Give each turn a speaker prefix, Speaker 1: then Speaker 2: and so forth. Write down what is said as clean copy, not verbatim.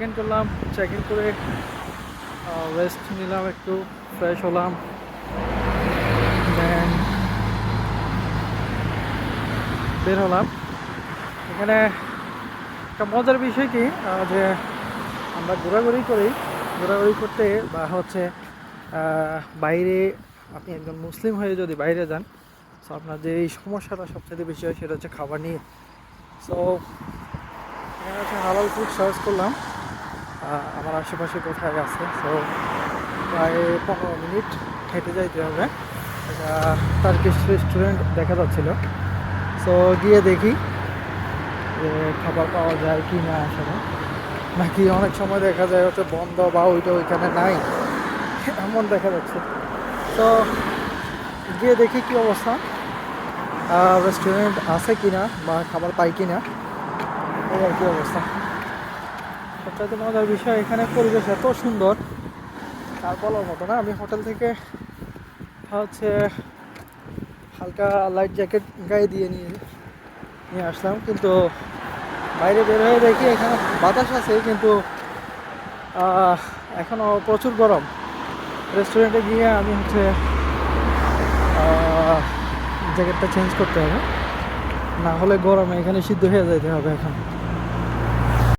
Speaker 1: In করলাম। Check in করে rest নিলাম, একটু ফ্রেশ হলাম। দেন বের হলাম। এখানে একটা মজার বিষয় কি, যে আমরা ঘোরাঘুরি করি, ঘোরাঘুরি করতে বা হচ্ছে বাইরে, আপনি একজন মুসলিম হয়ে যদি বাইরে যান, সো আপনার যে এই সমস্যাটা সবচেয়ে বেশি হয় সেটা হচ্ছে খাবার নিয়ে। সো এখানে হচ্ছে হালাল ফুড সার্চ করলাম আমার আশেপাশে কোথায় আছে। সো প্রায় 15 মিনিট হেঁটে যাইতে হবে। এটা টার্কিশ রেস্টুরেন্ট দেখা যাচ্ছিল। সো গিয়ে দেখি যে খাবার পাওয়া যায় কি না আসলে, নাকি অনেক সময় দেখা যায় হচ্ছে বন্ধ বা ওইটা ওইখানে নাই এমন দেখা যাচ্ছে। তো গিয়ে দেখি কি অবস্থা, রেস্টুরেন্ট আছে কিনা বা খাবার পাই কিনা, এই আর কি অবস্থা। সবচাইতে মজার বিষয়, এখানে পরিবেশ এত সুন্দর তার বলার মতো না। আমি হোটেল থেকে হচ্ছে হালকা লাইট জ্যাকেট গায়ে দিয়ে নিয়ে নিয়ে আসলাম, কিন্তু বাইরে বের হয়ে দেখি এখানে বাতাস আছে, কিন্তু এখনও প্রচুর গরম। রেস্টুরেন্টে গিয়ে আমি হচ্ছে জ্যাকেটটা চেঞ্জ করতে হবে, না হলে গরমে এখানে সিদ্ধ হয়ে যেতে হবে এখন।